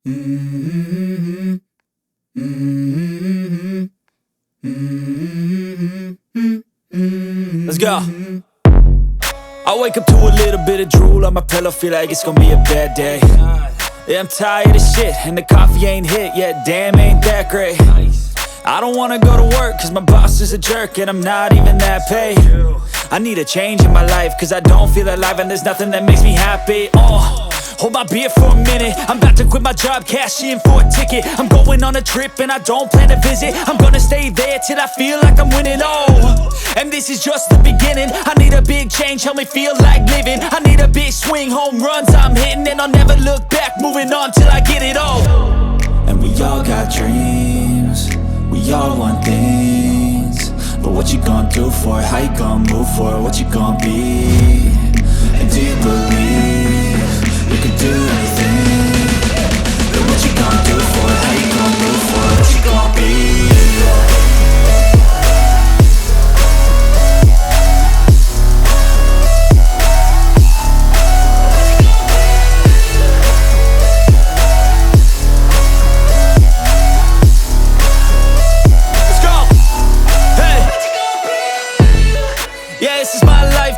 Mm-hmm. Mm-hmm. Mm-hmm. Let's go. I wake up to a little bit of drool on my pillow, feel like it's gonna be a bad day. Yeah, I'm tired of shit, and the coffee ain't hit yet, damn, ain't that great. I don't wanna go to work, cause my boss is a jerk, and I'm not even that paid. I need a change in my life, cause I don't feel alive, and there's nothing that makes me happy. Hold my beer for a minute, I'm about to quit my job, cash in for a ticket. I'm going on a trip and I don't plan to visit. I'm gonna stay there till I feel like I'm winning, and this is just the beginning. I need a big change, help me feel like living. I need a big swing, home runs I'm hitting, and I'll never look back, moving on till I get it all. And we all got dreams, we all want things, but what you gonna do for it? How you gonna move for it? What you gonna be? And do you believe you can do anything? But what you gonna do for it? How you gonna move for it? What you gonna be?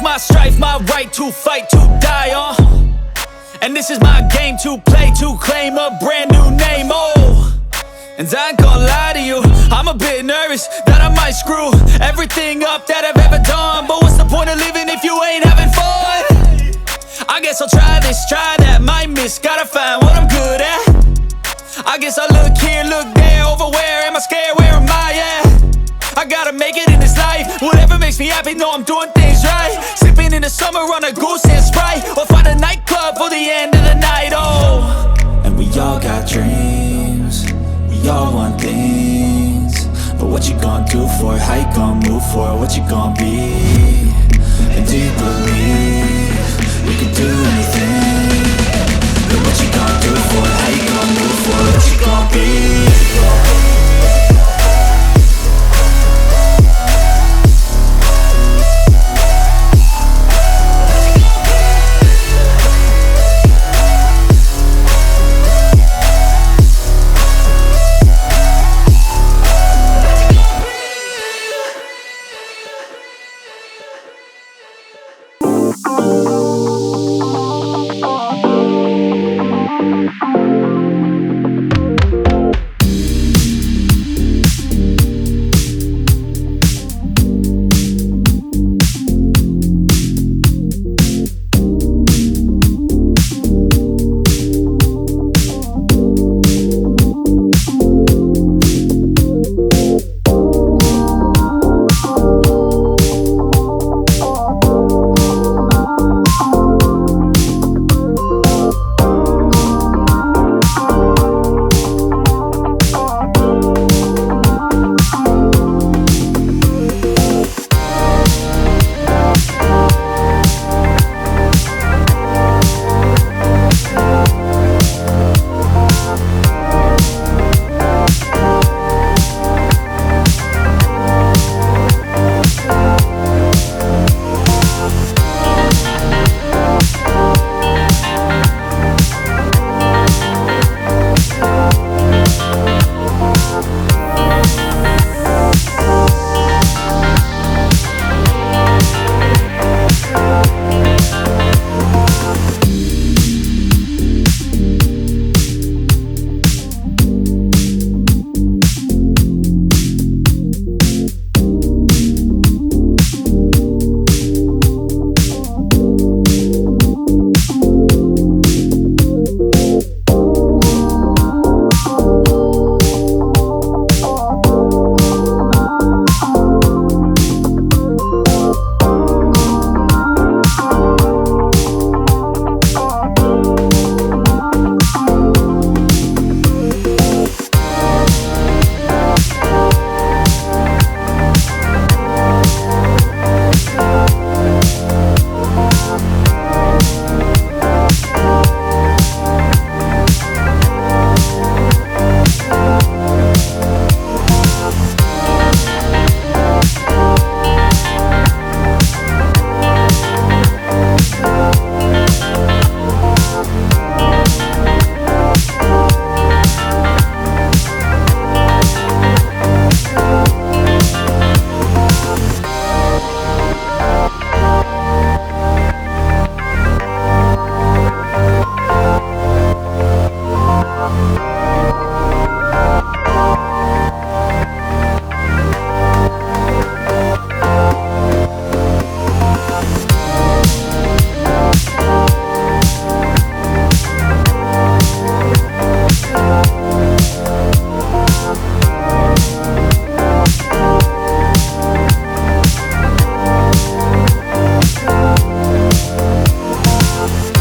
My strife, my right to fight, to die on. And this is my game to play, to claim a brand new name, And I ain't gonna lie to you, I'm a bit nervous that I might screw everything up that I've ever done. But what's the point of living if you ain't having fun? I guess I'll try this, try that, might miss, gotta find what I'm good at. I guess I look here, look there, over where am I scared, where am I at? I gotta make it in this life, whatever makes me happy, know I'm doing things right. Sipping in the summer on a goose and Sprite, or find a nightclub for the end of the night, And we all got dreams, we all want things, but what you gonna do for it? How you gonna move for it? What you gonna be? And do you believe you can do anything? But what you gonna do?